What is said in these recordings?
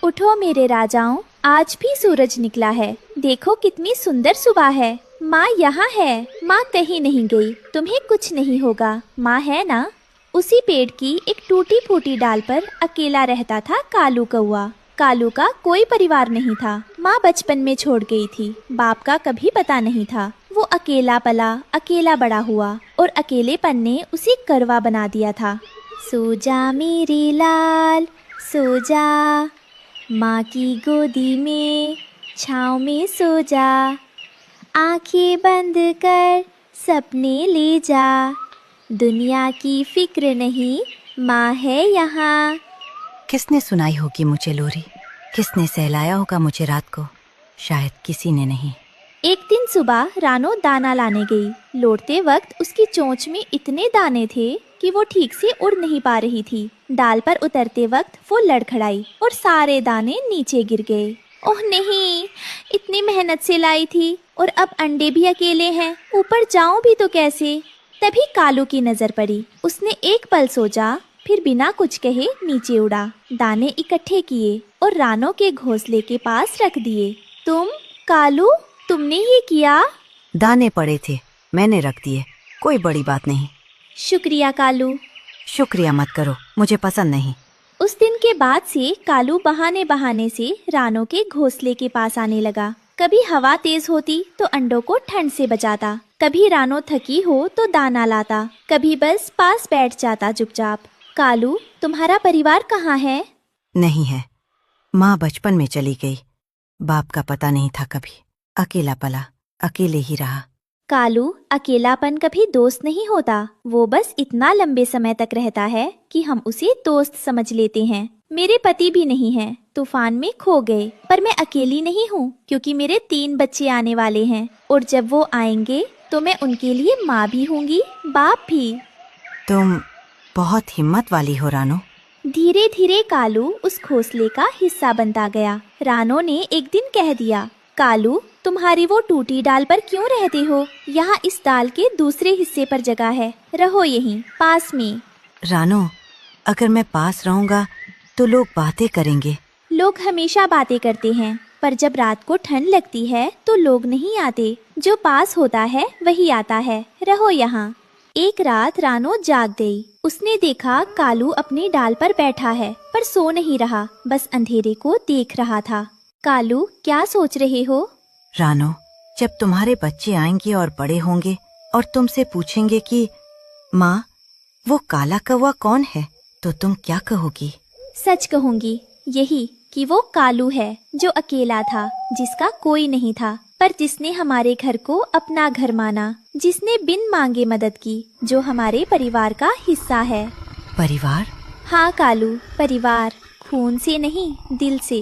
उठो मेरे राजाओं, आज भी सूरज निकला है। देखो कितनी सुंदर सुबह है। माँ यहाँ है। माँ कहीं नहीं गई। तुम्हें कुछ नहीं होगा। माँ है ना? उसी पेड़ की एक टूटी फूटी डाल पर अकेला रहता था कालू कौआ। कालू का कोई परिवार नहीं था। माँ बचपन में छोड़ गई थी। बाप का कभी पता नहीं था। वो अकेला पला, अकेला बड़ा हुआ और अकेलेपन ने उसे करवा बना दिया था। सो जा मेरे लाल, सो जा, माँ की गोदी में छाँव में सो जा, आंखें बंद कर सपने ले जा, दुनिया की फिक्र नहीं, माँ है यहाँ। किसने सुनाई होगी मुझे लोरी? किसने सहलाया होगा मुझे रात को? शायद किसी ने नहीं। एक दिन सुबह रानो दाना लाने गई। लौटते वक्त उसकी चोंच में इतने दाने थे कि वो ठीक से उड़ नहीं पा रही थी। डाल पर उतरते वक्त वो लड़खड़ाई और सारे दाने नीचे गिर गए। ओह नहीं, इतनी मेहनत से लाई थी और अब अंडे भी अकेले हैं। ऊपर जाऊं भी तो कैसे? तभी कालू की नजर पड़ी। उसने एक पल सोचा, फिर बिना कुछ कहे नीचे उड़ा, दाने इकट्ठे किए और रानो के घोंसले के पास रख दिए। तुम कालू, तुमने ये किया? दाने पड़े थे, मैंने रख दिए। कोई बड़ी बात नहीं। शुक्रिया कालू। शुक्रिया मत करो, मुझे पसंद नहीं। उस दिन के बाद से कालू बहाने बहाने से रानो के घोंसले के पास आने लगा। कभी हवा तेज होती तो अंडों को ठंड से बचाता, कभी रानो थकी हो तो दाना लाता, कभी बस पास बैठ जाता चुपचाप। कालू, तुम्हारा परिवार कहाँ है? नहीं है। माँ बचपन में चली गई। बाप का पता नहीं था कभी। अकेला पला, अकेले ही रहा। कालू, अकेलापन कभी दोस्त नहीं होता। वो बस इतना लंबे समय तक रहता है कि हम उसे दोस्त समझ लेते हैं। मेरे पति भी नहीं हैं, तूफान में खो गए। पर मैं अकेली नहीं हूँ क्योंकि मेरे 3 बच्चे आने वाले हैं और जब वो आएंगे तो मैं उनके लिए माँ भी होंगी, बाप भी। तुम बहुत हिम्मत वाली हो रानो। धीरे धीरे कालू उस घोंसले का हिस्सा बनता गया। रानो ने एक दिन कह दिया, कालू, तुम्हारी वो टूटी डाल पर क्यों रहते हो? यहाँ इस डाल के दूसरे हिस्से पर जगह है, रहो यहीं पास में। रानो, अगर मैं पास रहूंगा तो लोग बातें करेंगे। लोग हमेशा बातें करते हैं, पर जब रात को ठंड लगती है तो लोग नहीं आते। जो पास होता है वही आता है, रहो यहाँ। एक रात रानो जाग गई। उसने देखा कालू अपनी डाल पर बैठा है, पर सो नहीं रहा, बस अंधेरे को देख रहा था। कालू, क्या सोच रहे हो? रानो, जब तुम्हारे बच्चे आएंगे और बड़े होंगे और तुमसे पूछेंगे कि माँ, वो काला कौवा कौन है, तो तुम क्या कहोगी? सच कहूंगी, यही कि वो कालू है, जो अकेला था, जिसका कोई नहीं था, पर जिसने हमारे घर को अपना घर माना, जिसने बिन मांगे मदद की, जो हमारे परिवार का हिस्सा है। परिवार? हाँ कालू, परिवार। खून से नहीं, दिल से।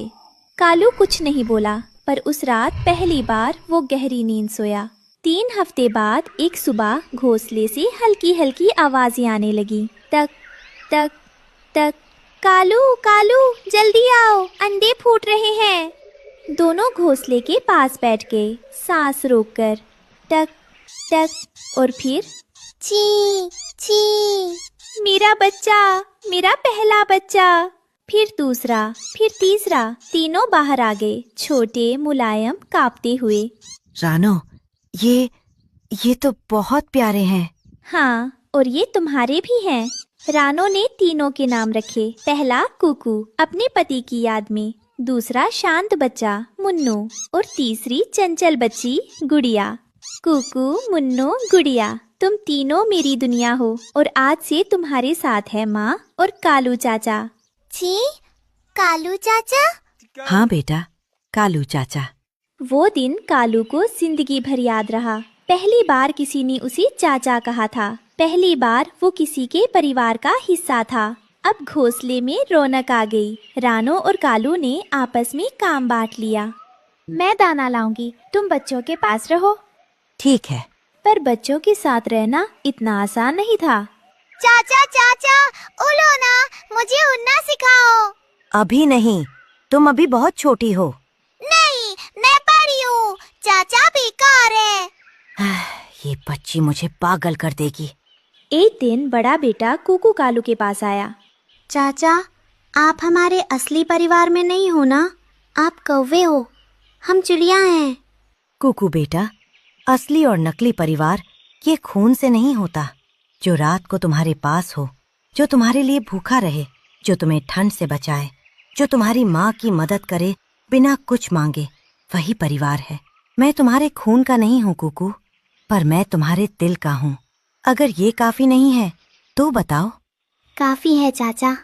कालू कुछ नहीं बोला, पर उस रात पहली बार वो गहरी नींद सोया। 3 हफ्ते बाद एक सुबह घोंसले से हल्की हल्की आवाजें आने लगी। तक तक तक। कालू, कालू, जल्दी आओ, अंडे फूट रहे हैं। दोनों घोंसले के पास बैठ गए, सांस रोककर। टक टक और फिर ची ची। मेरा बच्चा, मेरा पहला बच्चा। फिर दूसरा, फिर तीसरा। तीनों बाहर आ गए, छोटे, मुलायम, कांपते हुए। रानो, ये तो बहुत प्यारे हैं। हाँ, और ये तुम्हारे भी हैं। रानो ने तीनों के नाम रखे। पहला कुकू, अपने पति की याद में। दूसरा शांत बच्चा मुन्नू और तीसरी चंचल बच्ची गुड़िया। कुकू, मुन्नू, गुड़िया, तुम तीनों मेरी दुनिया हो और आज से तुम्हारे साथ है माँ और कालू चाचा। जी, कालू चाचा? हाँ बेटा, कालू चाचा। वो दिन कालू को जिंदगी भर याद रहा। पहली बार किसी ने उसे चाचा कहा था। पहली बार वो किसी के परिवार का हिस्सा था। अब घोंसले में रौनक आ गई। रानो और कालू ने आपस में काम बांट लिया। मैं दाना लाऊंगी, तुम बच्चों के पास रहो। ठीक है। पर बच्चों के साथ रहना इतना आसान नहीं था। चाचा चाचा, उड़ो ना, मुझे उड़ना सिखाओ। अभी नहीं, तुम अभी बहुत छोटी हो। नहीं, मैं बड़ी हूँ। चाचा बेकार है। ये बच्ची मुझे पागल कर देगी। एक दिन बड़ा बेटा कुकू कालू के पास आया। चाचा, आप हमारे असली परिवार में नहीं हो ना, आप कौवे हो, हम चिड़िया हैं। कुकू बेटा, असली और नकली परिवार ये खून से नहीं होता। जो रात को तुम्हारे पास हो, जो तुम्हारे लिए भूखा रहे, जो तुम्हें ठंड से बचाए, जो तुम्हारी माँ की मदद करे बिना कुछ मांगे, वही परिवार है। मैं तुम्हारे खून का नहीं हूँ कुकू, पर मैं तुम्हारे दिल का हूँ। अगर ये काफी नहीं है तो बताओ। काफी है चाचा।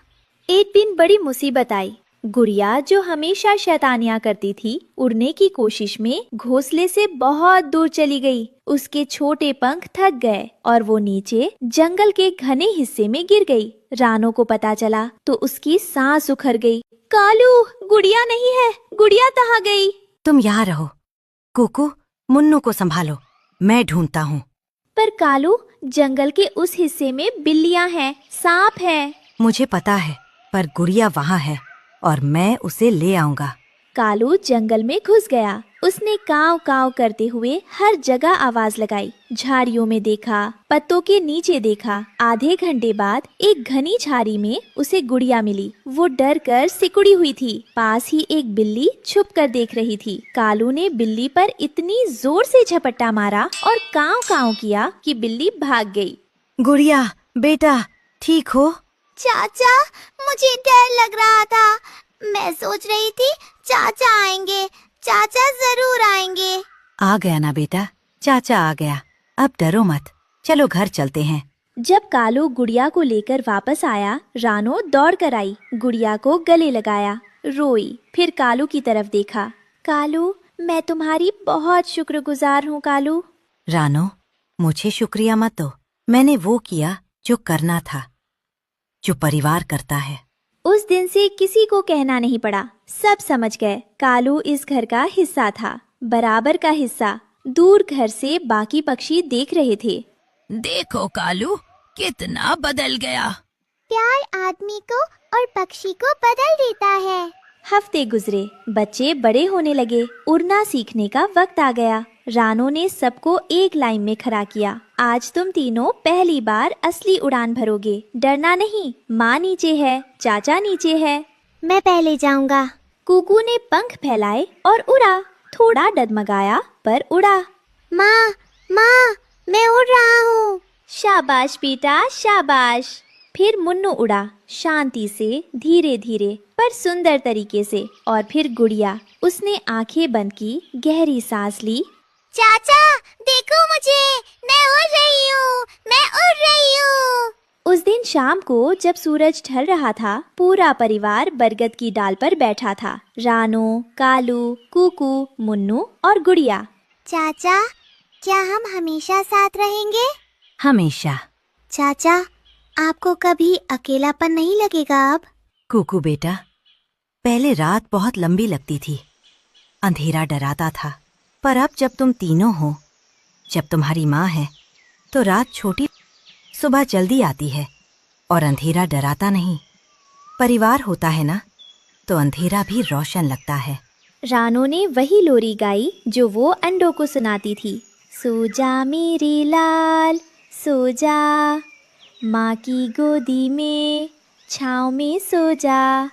एक दिन बड़ी मुसीबत आई। गुड़िया जो हमेशा शैतानियां करती थी, उड़ने की कोशिश में घोंसले से बहुत दूर चली गई। उसके छोटे पंख थक गए और वो नीचे जंगल के घने हिस्से में गिर गई। रानो को पता चला तो उसकी सांस उखड़ गई। कालू, गुड़िया नहीं है, गुड़िया कहाँ गई? तुम यहाँ रहो कुकू, मुन्नू को संभालो, मैं ढूंढता हूँ। पर कालू, जंगल के उस हिस्से में बिल्लियां हैं, सांप हैं। मुझे पता है, पर गुड़िया वहाँ है और मैं उसे ले आऊंगा। कालू जंगल में घुस गया। उसने काव काव करते हुए हर जगह आवाज लगाई। झाड़ियों में देखा, पत्तों के नीचे देखा। आधे घंटे बाद एक घनी झाड़ी में उसे गुड़िया मिली। वो डर कर सिकुड़ी हुई थी। पास ही एक बिल्ली छुप कर देख रही थी। कालू ने बिल्ली पर इतनी जोर से झपट्टा मारा और काव काव किया कि बिल्ली भाग गई। गुड़िया बेटा, ठीक हो? चाचा, मुझे डर लग रहा था। मैं सोच रही थी चाचा आएंगे, चाचा जरूर आएंगे। आ गया ना बेटा, चाचा आ गया। अब डरो मत, चलो घर चलते हैं। जब कालू गुड़िया को लेकर वापस आया, रानो दौड़ कर आई, गुड़िया को गले लगाया, रोई। फिर कालू की तरफ देखा। कालू, मैं तुम्हारी बहुत शुक्रगुजार हूँ कालू। रानो, मुझे शुक्रिया मत दो। मैंने वो किया जो करना था, जो परिवार करता है। उस दिन से किसी को कहना नहीं पड़ा। सब समझ गए कालू इस घर का हिस्सा था, बराबर का हिस्सा। दूर घर से बाकी पक्षी देख रहे थे। देखो कालू, कितना बदल गया। प्यार आदमी को और पक्षी को बदल देता है। हफ्ते गुजरे, बच्चे बड़े होने लगे। उड़ना सीखने का वक्त आ गया। रानो ने सबको एक लाइन में खड़ा किया। आज तुम तीनों पहली बार असली उड़ान भरोगे। डरना नहीं, माँ नीचे है, चाचा नीचे है। मैं पहले जाऊंगा। कुकू ने पंख फैलाए और उड़ा। थोड़ा डगमगाया पर उड़ा। माँ, माँ, मैं उड़ रहा हूँ। शाबाश बेटा, शाबाश। फिर मुन्नू उड़ा, शांति से, धीरे धीरे पर सुंदर तरीके से। और फिर गुड़िया, उसने आंखें बंद की, गहरी सांस ली। चाचा, देखो मुझे, मैं उड़ रही हूँ, मैं उड़ रही हूँ। उस दिन शाम को जब सूरज ढल रहा था, पूरा परिवार बरगद की डाल पर बैठा था। रानो, कालू, कुकू, मुन्नू और गुड़िया। चाचा, क्या हम हमेशा साथ रहेंगे? हमेशा। चाचा, आपको कभी अकेलापन नहीं लगेगा अब? कुकू बेटा, पहले रात बहुत लंबी लगती थी, अंधेरा डराता था। पर अब जब तुम तीनों हो, जब तुम्हारी माँ है, तो रात छोटी, सुबह जल्दी आती है और अंधेरा डराता नहीं। परिवार होता है ना, तो अंधेरा भी रोशन लगता है। रानो ने वही लोरी गाई जो वो अंडों को सुनाती थी। सो जा मेरे लाल, सो जा, माँ की गोदी में, छाँव में सो जा।